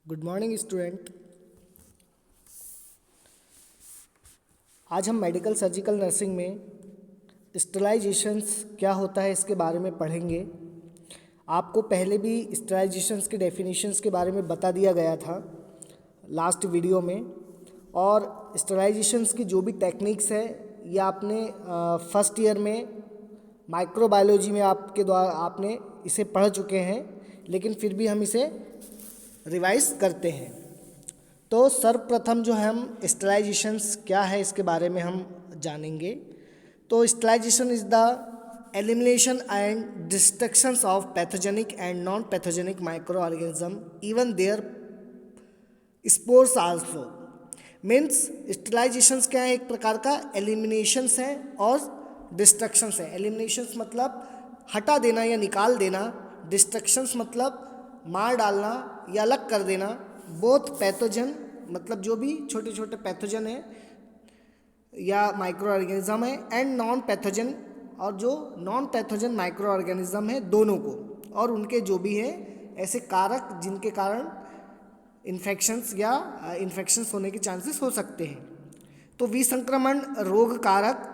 Good morning student. आज हम medical surgical nursing में स्टरलाइजेशंस क्या होता है इसके बारे में पढ़ेंगे। आपको पहले भी स्टरलाइजेशंस के डेफिनेशंस के बारे में बता दिया गया था लास्ट वीडियो में, और स्टरलाइजेशंस की जो भी टेक्निक्स है ये आपने फर्स्ट ईयर में माइक्रोबायोलॉजी में आपके द्वारा आपने इसे पढ़ चुके हैं, लेकिन फिर भी हम इसे रिवाइज करते हैं। तो सर्वप्रथम जो है हम स्टरलाइजेशंस क्या है इसके बारे में हम जानेंगे। तो sterilization is the elimination and destructions of pathogenic and non pathogenic microorganism even their spores also. Means sterilizations क्या है, एक प्रकार का एलिमिनेशंस है और डिस्ट्रक्शंस है। एलिमिनेशंस मतलब हटा देना या निकाल देना, डिस्ट्रक्शंस मतलब मार डालना या अलग कर देना। बोथ पैथोजन मतलब जो भी छोटे छोटे पैथोजन है या माइक्रो ऑर्गेनिज्म है, एंड नॉन पैथोजन और जो नॉन पैथोजन माइक्रो ऑर्गेनिज्म है, दोनों को, और उनके जो भी हैं ऐसे कारक जिनके कारण इन्फेक्शंस या इन्फेक्शंस होने के चांसेस हो सकते हैं। तो विसंक्रमण रोग कारक,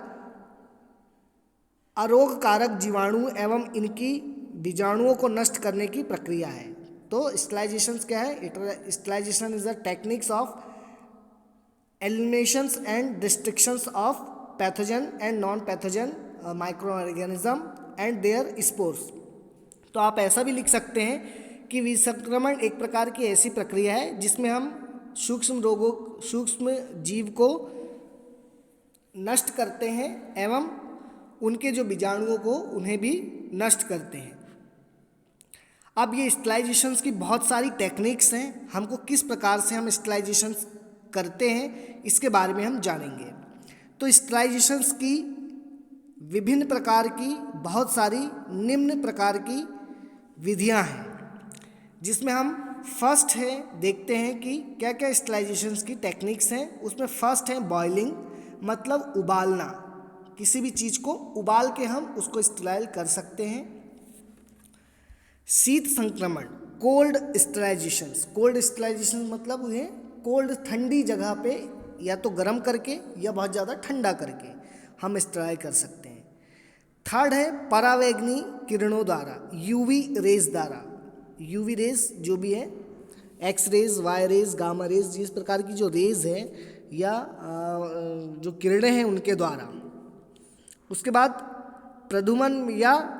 अरोग कारक जीवाणु एवं इनकी बीजाणुओं को नष्ट करने की प्रक्रिया है। तो स्टरलाइजेशन क्या है? Sterilisation is the techniques of eliminations and destructions of pathogen and non pathogen micro organism and their spores. तो आप ऐसा भी लिख सकते हैं कि विसंक्रमण एक प्रकार की ऐसी प्रक्रिया है जिसमें हम सूक्ष्म जीव को नष्ट करते हैं एवं उनके जो बीजाणुओं को उन्हें भी नष्ट करते हैं। अब ये स्टरलाइजेशंस की बहुत सारी टेक्निक्स हैं, हमको किस प्रकार से हम स्टरलाइजेशंस करते हैं इसके बारे में हम जानेंगे। तो स्टरलाइजेशंस की विभिन्न प्रकार की बहुत सारी निम्न प्रकार की विधियां हैं, जिसमें हम फर्स्ट है देखते हैं कि क्या क्या स्टरलाइजेशंस की टेक्निक्स हैं। उसमें फर्स्ट है बॉइलिंग, मतलब उबालना। किसी भी चीज़ को उबाल के हम उसको स्टरलाइज कर सकते हैं। शीत संक्रमण, कोल्ड स्टरलाइजेशंस। कोल्ड स्टरलाइजेशन मतलब उन्हें कोल्ड ठंडी जगह पे या तो गर्म करके या बहुत ज़्यादा ठंडा करके हम स्टरलाइज कर सकते हैं। थर्ड है परावैंगनी किरणों द्वारा, यूवी रेज द्वारा। यूवी रेज जो भी है, X rays, Y rays, gamma rays, जिस प्रकार की जो रेज है या जो किरणें हैं उनके द्वारा। उसके बाद प्रदुमन या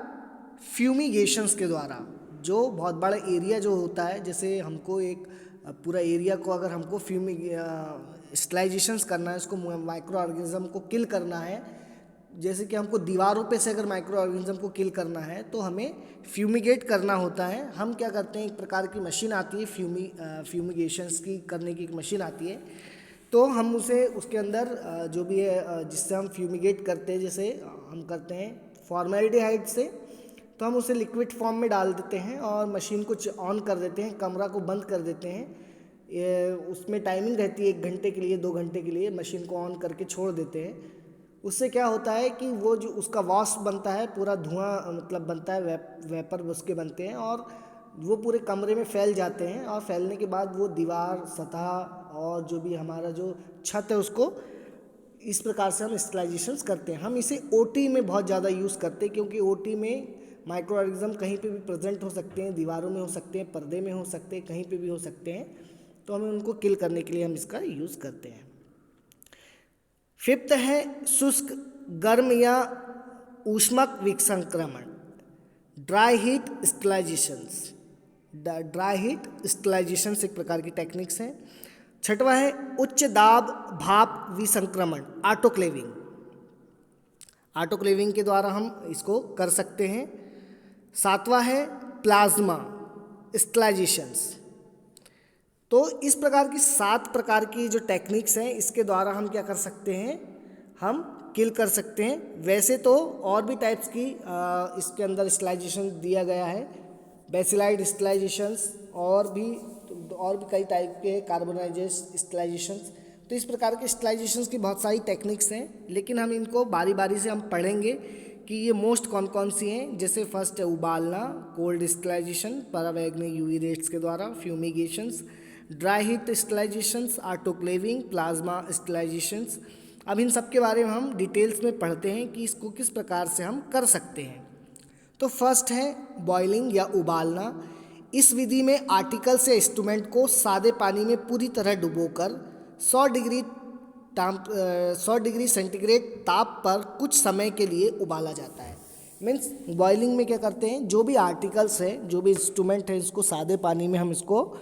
फ्यूमिगेशंस के द्वारा, जो बहुत बड़ा एरिया जो होता है, जैसे हमको एक पूरा एरिया को अगर हमको स्टरलाइजेशंस करना है, उसको माइक्रो ऑर्गेनिज्म को किल करना है, जैसे कि हमको दीवारों पे से अगर माइक्रो ऑर्गेनिज्म को किल करना है तो हमें फ्यूमिगेट करना होता है। हम क्या करते हैं, एक प्रकार की मशीन आती है फ्यूमिगेशंस की करने की एक मशीन आती है, तो हम उसे उसके अंदर जो भी है जिससे हम फ्यूमिगेट करते हैं, जैसे हम करते हैं फॉर्मेल्डिहाइड से, तो हम उसे लिक्विड फॉर्म में डाल देते हैं और मशीन को ऑन कर देते हैं, कमरा को बंद कर देते हैं। उसमें टाइमिंग रहती है 1 घंटे के लिए, 2 घंटे के लिए मशीन को ऑन करके छोड़ देते हैं। उससे क्या होता है कि वो जो उसका वाष्प बनता है, पूरा धुआं मतलब बनता है, वेपर उसके बनते हैं और वो पूरे कमरे में फैल जाते हैं, और फैलने के बाद वो दीवार, सतह और जो भी हमारा जो छत है उसको इस प्रकार से हम स्टरलाइजेशंस करते हैं। हम इसे ओटी में बहुत ज़्यादा यूज़ करते हैं, क्योंकि ओटी में माइक्रो ऑर्गेनिज्म कहीं पे भी प्रेजेंट हो सकते हैं, दीवारों में हो सकते हैं, पर्दे में हो सकते हैं, कहीं पे भी हो सकते हैं, तो हमें उनको किल करने के लिए हम इसका यूज़ करते हैं। फिफ्थ है शुष्क, गर्म या ऊष्मक विसंक्रमण, ड्राई हीट स्टरलाइजेशंस। ड्राई हीट स्टरलाइजेशंस एक प्रकार की टेक्निक्स हैं। छठवां है उच्च दाब भाप विसंक्रमण, ऑटोक्लेविंग। ऑटोक्लेविंग के द्वारा हम इसको कर सकते हैं। सातवां है प्लाज्मा स्टरलाइजेशंस। तो इस प्रकार की 7 प्रकार की जो टेक्निक्स हैं इसके द्वारा हम क्या कर सकते हैं, हम किल कर सकते हैं। वैसे तो और भी टाइप्स की इसके अंदर स्टरलाइजेशन दिया गया है, बेसिलाइड स्टरलाइजेशंस और भी कई टाइप के कार्बोनाइजेस स्टरलाइजेशंस। तो इस प्रकार के स्टरलाइजेशंस की बहुत सारी टेक्निक्स हैं, लेकिन हम इनको बारी बारी से हम पढ़ेंगे कि ये मोस्ट कौन कौन सी हैं। जैसे फर्स्ट है उबालना, कोल्ड स्टरलाइजेशन, परावैंगनी यूवी रेट्स के द्वारा, फ्यूमिगेशंस, ड्राई हीट स्टरलाइजेशंस, ऑटोक्लेविंग, प्लाज्मा स्टरलाइजेशंस। अब इन सब के बारे में हम डिटेल्स में पढ़ते हैं कि इसको किस प्रकार से हम कर सकते हैं। तो फर्स्ट है बॉइलिंग या उबालना। इस विधि में आर्टिकल्स या इंस्ट्रूमेंट को सादे पानी में पूरी तरह डुबोकर 100 डिग्री सेंटीग्रेड ताप पर कुछ समय के लिए उबाला जाता है। मीन्स बॉइलिंग में क्या करते हैं, जो भी आर्टिकल्स है, जो भी इंस्ट्रूमेंट है, इसको सादे पानी में हम इसको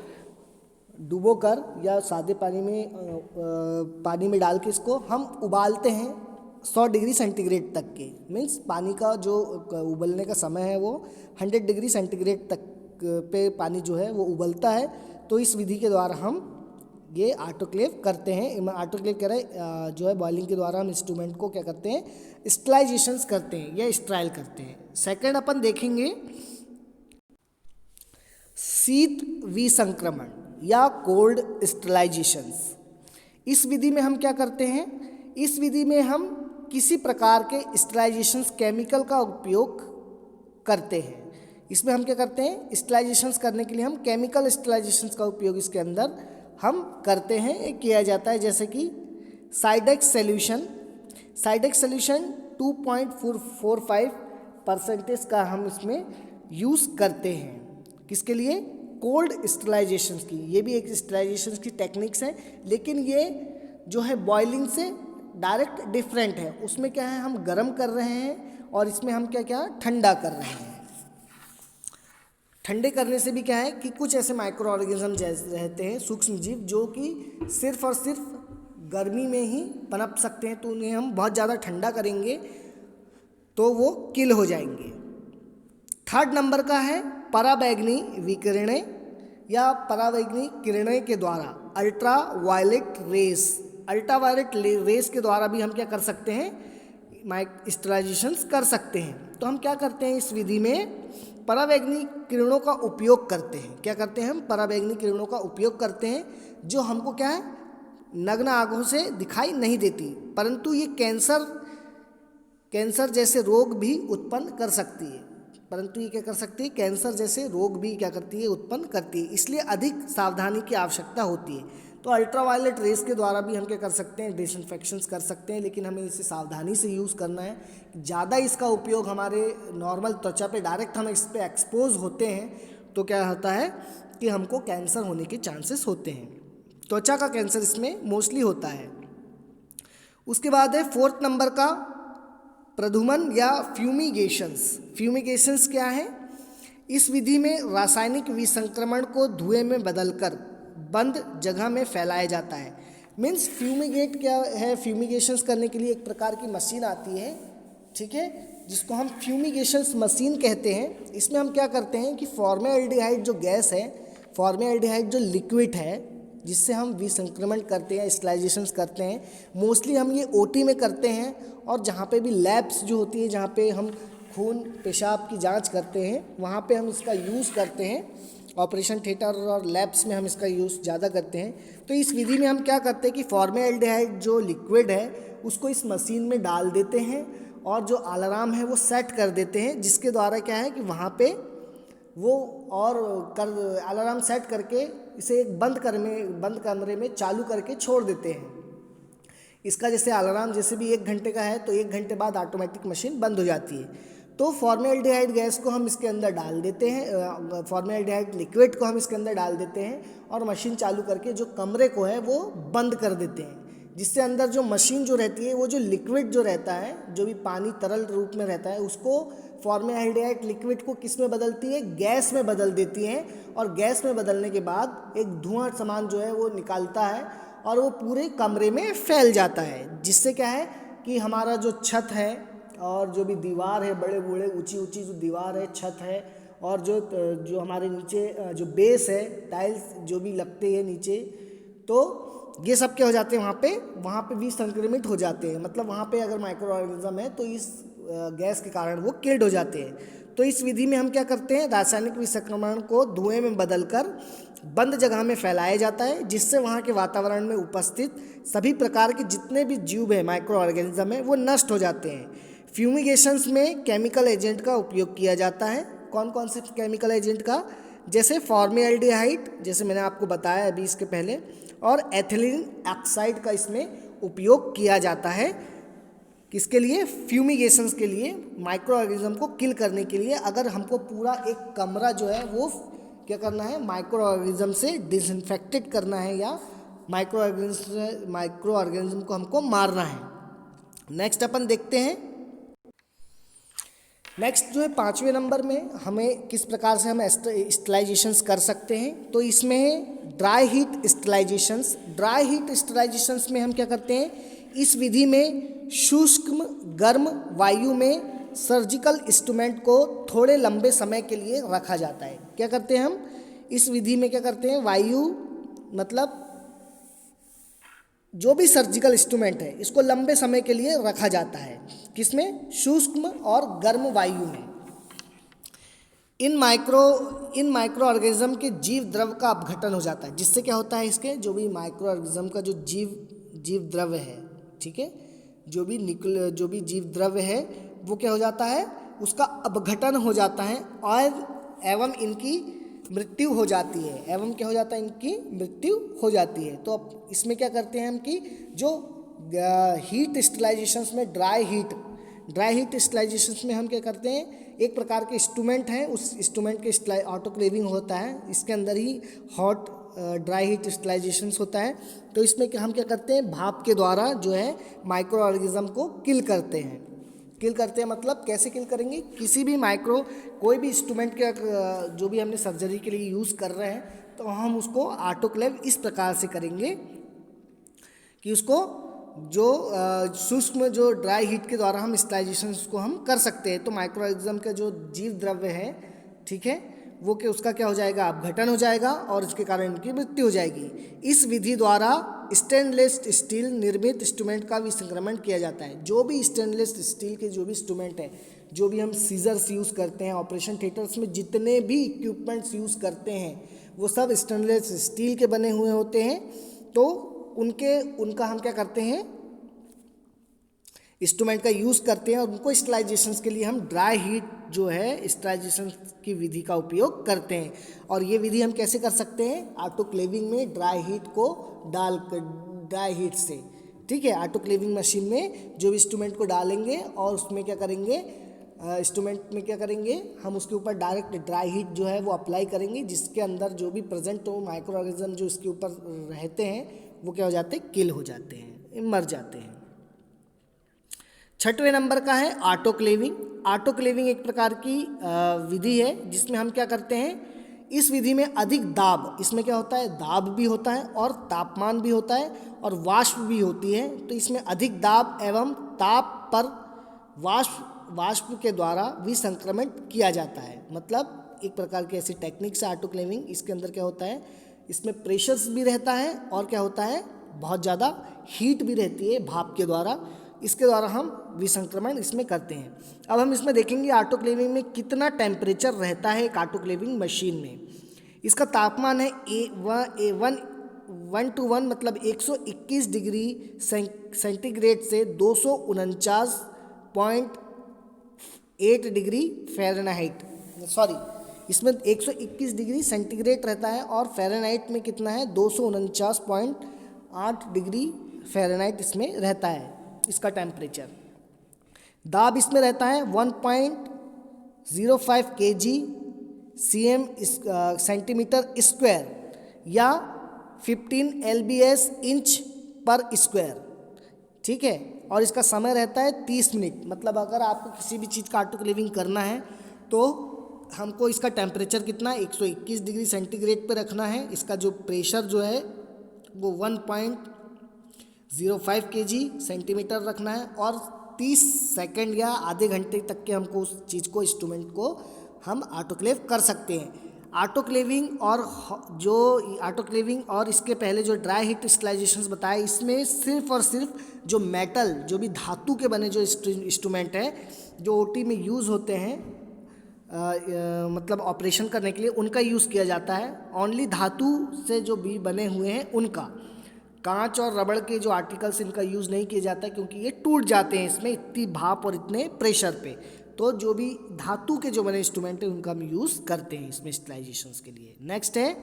डुबोकर या सादे पानी में डाल के इसको हम उबालते हैं 100 डिग्री सेंटीग्रेड तक के। मीन्स पानी का जो उबलने का समय है वो 100 डिग्री सेंटीग्रेड तक पे पानी जो है वो उबलता है। तो इस विधि के द्वारा हम ये ऑटोक्लेव करते हैं। ऑटोक्लेव कह रहे जो है बॉइलिंग के द्वारा हम इंस्ट्रूमेंट को क्या करते हैं, स्टरलाइजेशंस करते हैं या स्टराइल करते हैं। सेकंड अपन देखेंगे शीत विसंक्रमण या कोल्ड स्टरलाइजेशंस। इस विधि में हम क्या करते हैं, इस विधि में हम किसी प्रकार के स्टरलाइजेशंस केमिकल का उपयोग करते हैं। इसमें हम क्या करते हैं, स्टरलाइजेशंस करने के लिए हम केमिकल स्टरलाइजेशंस का उपयोग इसके अंदर हम करते हैं, एक किया जाता है। जैसे कि साइडेक्स सॉल्यूशन 2.45% का हम इसमें यूज़ करते हैं। किसके लिए, कोल्ड स्टरलाइजेशंस की। ये भी एक स्टरलाइजेशंस की टेक्निक्स है, लेकिन ये जो है बॉइलिंग से डायरेक्ट डिफरेंट है। उसमें क्या है, हम गर्म कर रहे हैं और इसमें हम क्या ठंडा कर रहे हैं। ठंडे करने से भी क्या है कि कुछ ऐसे माइक्रो ऑर्गेनिज्म जैसे रहते हैं, सूक्ष्म जीव, जो कि सिर्फ और सिर्फ गर्मी में ही पनप सकते हैं। तो उन्हें हम बहुत ज़्यादा ठंडा करेंगे तो वो किल हो जाएंगे। थर्ड नंबर का है पराबैंगनी विकिरणें या पराबैंगनी किरणें के द्वारा अल्ट्रा वायलेट रेस के द्वारा भी हम क्या कर सकते हैं, स्टरलाइजेशंस कर सकते हैं। तो हम क्या करते हैं, इस विधि में पराबैंगनी किरणों का उपयोग करते हैं। क्या करते हैं, हम पराबैंगनी किरणों का उपयोग करते हैं, जो हमको क्या है, नग्न आंखों से दिखाई नहीं देती, परंतु ये कैंसर जैसे रोग भी उत्पन्न कर सकती है। कैंसर जैसे रोग भी क्या करती है, उत्पन्न करती है। इसलिए अधिक सावधानी की आवश्यकता होती है। तो अल्ट्रावायलेट रेस के द्वारा भी हम क्या कर सकते हैं, डिसइंफेक्शंस कर सकते हैं, लेकिन हमें इसे सावधानी से यूज़ करना है। ज़्यादा इसका उपयोग हमारे नॉर्मल त्वचा पे डायरेक्ट हम इस पर एक्सपोज होते हैं तो क्या होता है कि हमको कैंसर होने के चांसेस होते हैं। त्वचा का कैंसर इसमें मोस्टली होता है। उसके बाद है फोर्थ नंबर का प्रधुमन या फ्यूमिगेशंस क्या है, इस विधि में रासायनिक विसंक्रमण को धुएं में बदलकर बंद जगह में फैलाया जाता है। मीन्स फ्यूमिगेट क्या है, फ्यूमिगेशंस करने के लिए एक प्रकार की मशीन आती है, ठीक है, जिसको हम फ्यूमिगेशंस मशीन कहते हैं। इसमें हम क्या करते हैं कि फॉर्मेल्डिहाइड जो गैस है, फॉर्मेल्डिहाइड जो लिक्विड है, जिससे हम विसंक्रमण करते हैं, स्टरलाइजेशंस करते हैं। मोस्टली हम ये ओटी में करते हैं, और जहाँ पे भी लैब्स जो होती है, जहाँ पे हम खून पेशाब की जांच करते हैं, वहाँ पे हम इसका यूज़ करते हैं। ऑपरेशन थिएटर और लैब्स में हम इसका यूज़ ज़्यादा करते हैं। तो इस विधि में हम क्या करते हैं कि फॉर्मेल्डिहाइड जो लिक्विड है उसको इस मशीन में डाल देते हैं, और जो अलार्म है वो सेट कर देते हैं, जिसके द्वारा क्या है कि वहाँ पे वो अलार्म सेट करके इसे एक बंद कमरे में चालू करके छोड़ देते हैं। इसका जैसे अलार्म जैसे भी 1 घंटे का है, तो 1 घंटे बाद ऑटोमेटिक मशीन बंद हो जाती है। तो फॉर्मेल्डिहाइड गैस को हम इसके अंदर डाल देते हैं, फॉर्मेल्डिहाइड लिक्विड को हम इसके अंदर डाल देते हैं, और मशीन चालू करके जो कमरे को है वो बंद कर देते हैं। जिससे अंदर जो मशीन जो रहती है, वो जो लिक्विड जो रहता है, जो भी पानी तरल रूप में रहता है, उसको फॉर्मेल्डिहाइड लिक्विड को किस में बदलती है, गैस में बदल देती है। और गैस में बदलने के बाद एक धुआं समान जो है वो निकालता है, और वो पूरे कमरे में फैल जाता है। जिससे क्या है कि हमारा जो छत है और जो भी दीवार है, बड़े बूढ़े ऊंची जो दीवार है, छत है, और जो हमारे नीचे जो बेस है, टाइल्स जो भी लगते हैं नीचे, तो ये सब क्या हो जाते हैं, वहाँ पे भी संक्रमित हो जाते हैं। मतलब वहाँ पे अगर माइक्रो ऑर्गेनिज्म है तो इस गैस के कारण वो किल्ड हो जाते हैं। तो इस विधि में हम क्या करते हैं, रासायनिक विसंक्रमण को धुएं में बदलकर बंद जगह में फैलाया जाता है, जिससे वहाँ के वातावरण में उपस्थित सभी प्रकार के जितने भी जीव है, माइक्रो ऑर्गेनिज्म है, वो नष्ट हो जाते हैं। फ्यूमिगेशंस में केमिकल एजेंट का उपयोग किया जाता है। कौन कौन से केमिकल एजेंट का, जैसे फॉर्मेल्डिहाइड, जैसे मैंने आपको बताया अभी इसके पहले, और एथिलीन ऑक्साइड का इसमें उपयोग किया जाता है। किसके लिए? फ्यूमिगेशंस के लिए, माइक्रो ऑर्गेनिज्म को किल करने के लिए। अगर हमको पूरा एक कमरा जो है वो क्या करना है, माइक्रो ऑर्गेनिज्म से डिसइंफेक्टेड करना है, या माइक्रो ऑर्गेनिज्म को हमको मारना है। नेक्स्ट अपन देखते हैं, नेक्स्ट जो है 5वें नंबर में हमें किस प्रकार से हम स्टरलाइजेशंस कर सकते हैं। तो इसमें है ड्राई हीट स्टरलाइजेशंस। ड्राई हीट स्टरलाइजेशंस में हम क्या करते हैं, इस विधि में शुष्क गर्म वायु में सर्जिकल इंस्ट्रूमेंट को थोड़े लंबे समय के लिए रखा जाता है। क्या करते हैं हम इस विधि में, क्या करते हैं, वायु मतलब जो भी सर्जिकल इंस्ट्रूमेंट है इसको लंबे समय के लिए रखा जाता है। किसमें? शुष्क और गर्म वायु में। इन माइक्रो ऑर्गेनिज्म के जीव द्रव का अपघटन हो जाता है, जिससे क्या होता है, इसके जो भी माइक्रो ऑर्गेनिज्म का जो जीव द्रव्य है, ठीक है, जो भी जीव द्रव्य है वो क्या हो जाता है, उसका अपघटन हो जाता है और एवं इनकी मृत्यु हो जाती है। एवं क्या हो जाता है, इनकी मृत्यु हो जाती है। तो अब इसमें क्या करते हैं हम कि जो हीट स्टरलाइजेशंस में ड्राई हीट स्टरलाइजेशंस में हम क्या करते हैं, एक प्रकार के इंस्ट्रूमेंट हैं, उस इंस्ट्रूमेंट के ऑटोक्लेविंग होता है, इसके अंदर ही हॉट ड्राई हीट स्टरलाइजेशंस होता है। तो इसमें हम क्या करते हैं, भाप के द्वारा जो है माइक्रो ऑर्गेनिज्म को किल करते हैं। मतलब कैसे किल करेंगे, किसी भी कोई भी इंस्ट्रूमेंट के जो भी हमने सर्जरी के लिए यूज़ कर रहे हैं तो हम उसको ऑटोक्लेव इस प्रकार से करेंगे कि उसको जो सूक्ष्म जो ड्राई हीट के द्वारा हम स्टरलाइजेशन को हम कर सकते हैं। तो माइक्रो ऑर्गेनिज्म का जो जीव द्रव्य है, ठीक है, वो उसका क्या हो जाएगा, अपघटन हो जाएगा और इसके कारण इनकी मृत्यु हो जाएगी। इस विधि द्वारा स्टेनलेस स्टील निर्मित इंस्ट्रूमेंट का भी संक्रमण किया जाता है। जो भी स्टेनलेस स्टील के जो भी इंस्ट्रूमेंट है, जो भी हम सीजर्स यूज़ करते हैं, ऑपरेशन थिएटर्स में जितने भी इक्विपमेंट्स यूज़ करते हैं वो सब स्टेनलेस स्टील के बने हुए होते हैं। तो उनका हम क्या करते हैं, इंस्ट्रूमेंट का यूज़ करते हैं और उनको स्टरलाइजेशन के लिए हम ड्राई हीट जो है स्टरलाइजेशन की विधि का उपयोग करते हैं। और ये विधि हम कैसे कर सकते हैं, ऑटोक्लेविंग में ड्राई हीट को डालकर, ड्राई हीट से, ठीक है, ऑटोक्लेविंग मशीन में जो भी इंस्ट्रूमेंट को डालेंगे और उसमें क्या करेंगे, इंस्ट्रूमेंट में क्या करेंगे, हम उसके ऊपर डायरेक्ट ड्राई हीट जो है वो अप्लाई करेंगे, जिसके अंदर जो भी प्रेजेंट हो माइक्रो ऑर्गेनिज्म जो इसके ऊपर रहते हैं वो क्या हो जाते हैं, किल हो जाते हैं, मर जाते हैं। 6वें नंबर का है ऑटोक्लेविंग। ऑटोक्लेविंग एक प्रकार की विधि है जिसमें हम क्या करते हैं, इस विधि में अधिक दाब, इसमें क्या होता है, दाब भी होता है और तापमान भी होता है और वाष्प भी होती है। तो इसमें अधिक दाब एवं ताप पर वाष्प के द्वारा भी संक्रमण किया जाता है। मतलब एक प्रकार की ऐसी टेक्निक से ऑटोक्लेविंग, इसके अंदर क्या होता है, इसमें प्रेशर्स भी रहता है और क्या होता है, बहुत ज़्यादा हीट भी रहती है भाप के द्वारा, इसके द्वारा हम विसंक्रमण इसमें करते हैं। अब हम इसमें देखेंगे ऑटोक्लेविंग में कितना टेम्परेचर रहता है एक ऑटोक्लेविंग मशीन में। इसका तापमान है 1 मतलब 121 डिग्री सेंटीग्रेड से 249.8 डिग्री फ़ारेनहाइट, सॉरी, इसमें 121 डिग्री सेंटीग्रेड रहता है और फ़ारेनहाइट में कितना है, 249.8 डिग्री फ़ारेनहाइट इसमें रहता है इसका टेम्परेचर। दाब इसमें रहता है 1.05 kg cm सेंटीमीटर स्क्वायर या 15 lbs इंच पर स्क्वायर, ठीक है, और इसका समय रहता है 30 मिनट। मतलब अगर आपको किसी भी चीज़ का ऑटोक्लेविंग करना है तो हमको इसका टेम्परेचर कितना, 121 डिग्री सेंटीग्रेड पे रखना है। इसका जो प्रेशर जो है वो 1.05 kg सेंटीमीटर रखना है और 30 सेकंड या आधे घंटे तक के हमको उस चीज़ को, इंस्ट्रूमेंट को हम ऑटोक्लेव कर सकते हैं। ऑटोक्लेविंग और इसके पहले जो ड्राई हीट स्टरलाइजेशंस बताए, इसमें सिर्फ और सिर्फ जो मेटल, जो भी धातु के बने जो इंस्ट्रूमेंट है जो ओटी में यूज़ होते हैं, मतलब ऑपरेशन करने के लिए, उनका यूज़ किया जाता है। ओनली धातु से जो भी बने हुए हैं उनका, कांच और रबड़ के जो आर्टिकल्स इनका यूज़ नहीं किया जाता है क्योंकि ये टूट जाते हैं इसमें इतनी भाप और इतने प्रेशर पे। तो जो भी धातु के जो बने इंस्ट्रूमेंट है उनका हम यूज़ करते हैं इसमें स्टरलाइजेशंस के लिए। नेक्स्ट है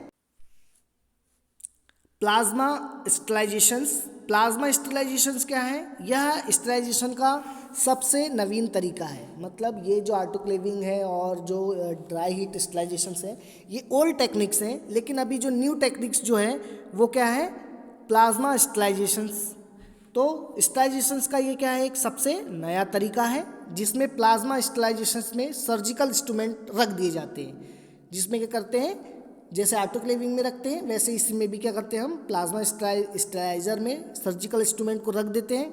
प्लाज्मा स्टरलाइजेशंस। प्लाज्मा स्टरलाइजेशंस क्या है? यह स्टरलाइजेशन का सबसे नवीन तरीका है। मतलब ये जो ऑटोक्लेविंग है और जो ड्राई हीट स्टरलाइजेशंस है ये ओल्ड टेक्निक्स हैं, लेकिन अभी जो न्यू टेक्निक्स जो है वो क्या है? प्लाज्मा स्टरलाइजेशंस। तो स्टरलाइजेशंस का ये क्या है? एक सबसे नया तरीका है जिसमें प्लाज्मा स्टरलाइजेशंस में सर्जिकल इंस्ट्रूमेंट रख दिए जाते हैं, जिसमें क्या करते हैं जैसे ऑटोक्लेविंग में रखते हैं वैसे इसमें भी क्या करते हैं हम प्लाज्मा स्टरलाइजर में सर्जिकल इंस्ट्रूमेंट को रख देते हैं,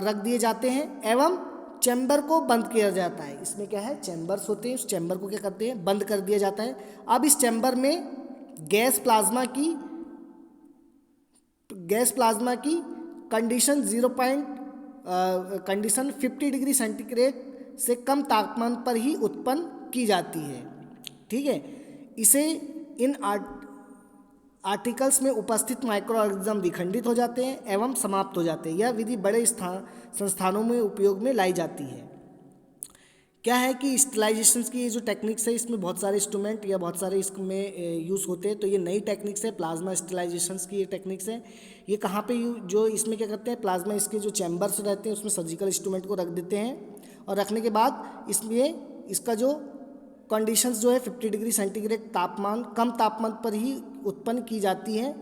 रख दिए जाते हैं एवं चैम्बर को बंद किया जाता है। इसमें क्या है चैम्बर्स होते हैं, उस चैम्बर को क्या करते हैं बंद कर दिया जाता है। अब इस चैम्बर में गैस प्लाज्मा की कंडीशन कंडीशन 50 डिग्री सेंटीग्रेड से कम तापमान पर ही उत्पन्न की जाती है। ठीक है, इसे इन आर्टिकल्स में उपस्थित माइक्रो ऑर्गेनिज्म विखंडित हो जाते हैं एवं समाप्त हो जाते हैं। यह विधि बड़े संस्थानों में उपयोग में लाई जाती है। क्या है कि स्टरलाइजेशन की ये जो टेक्निक्स है इसमें बहुत सारे इंस्ट्रूमेंट या बहुत सारे इसमें यूज़ होते हैं। तो ये नई टेक्निक्स है प्लाज्मा स्टरलाइजेशन की, ये टेक्निक्स है। ये कहाँ पे जो इसमें क्या करते हैं प्लाज्मा इसके जो चैम्बर्स रहते हैं उसमें सर्जिकल इंस्ट्रूमेंट को रख देते हैं और रखने के बाद इसमें इसका जो कंडीशंस जो है 50 डिग्री सेंटीग्रेड कम तापमान पर ही उत्पन्न की जाती हैं।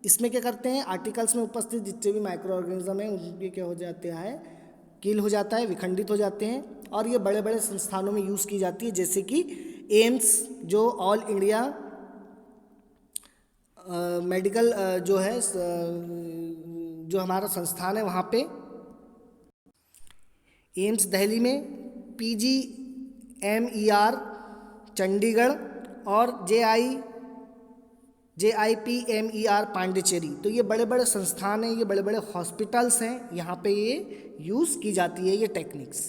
इसमें क्या करते हैं आर्टिकल्स में उपस्थित जितने भी माइक्रो ऑर्गेनिज्म हैं उनके क्या हो जाते हैं किल हो जाता है, विखंडित हो जाते हैं और ये बड़े बड़े संस्थानों में यूज़ की जाती है, जैसे कि एम्स जो ऑल इंडिया मेडिकल जो है जो हमारा संस्थान है वहाँ पे एम्स दिल्ली में, PGMER चंडीगढ़ और JIPMER पांडिचेरी। तो ये बड़े बड़े संस्थान हैं, ये बड़े बड़े हॉस्पिटल्स हैं, यहाँ पे ये यूज़ की जाती है ये टेक्निक्स।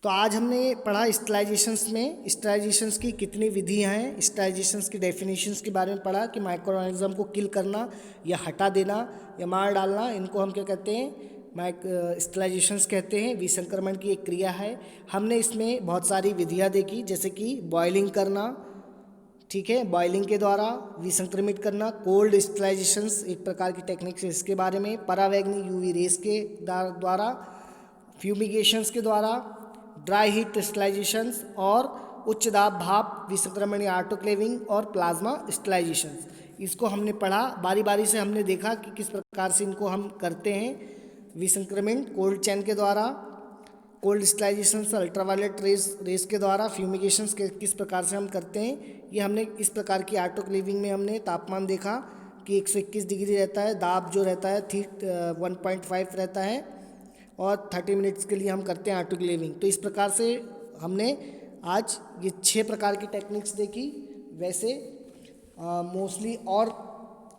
तो आज हमने पढ़ा स्टरलाइजेशंस की कितनी विधियाँ हैं, स्टरलाइजेशंस की डेफिनेशंस के बारे में पढ़ा कि माइक्रो ऑर्गेनिज्म को किल करना या हटा देना या मार डालना, इनको हम क्या कहते हैं स्टरलाइजेशंस कहते हैं। विसंक्रमण की एक क्रिया है। हमने इसमें बहुत सारी विधियाँ देखी, जैसे कि बॉयलिंग करना, ठीक है, बॉयलिंग के द्वारा विसंक्रमित करना। कोल्ड स्टरलाइजेशंस एक प्रकार की टेक्निक्स है इसके बारे में। परावैंगनी UV रेस के द्वारा, फ्यूमिगेशंस के द्वारा, ड्राई हीट स्टरलाइजेशंस और उच्च दाब भाप विसंक्रमण या ऑटोक्लेविंग और प्लाज्मा स्टरलाइजेशंस, इसको हमने पढ़ा। बारी बारी से हमने देखा कि किस प्रकार से इनको हम करते हैं। विसंक्रमण कोल्ड चैन के द्वारा, कोल्ड स्टरलाइजेशन अल्ट्रावायलेट रेस के द्वारा, फ्यूमिगेशंस के किस प्रकार से हम करते हैं ये हमने इस प्रकार की ऑटोक्लेविंग में हमने तापमान देखा कि 121 डिग्री रहता है, दाब जो रहता है 1.5 रहता है और 30 मिनट्स के लिए हम करते हैं ऑटोक्लेविंग। तो इस प्रकार से हमने आज ये 6 प्रकार की टेक्निक्स देखी। वैसे मोस्टली और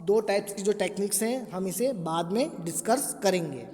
2 टाइप्स की जो टेक्निक्स हैं हम इसे बाद में डिस्कस करेंगे।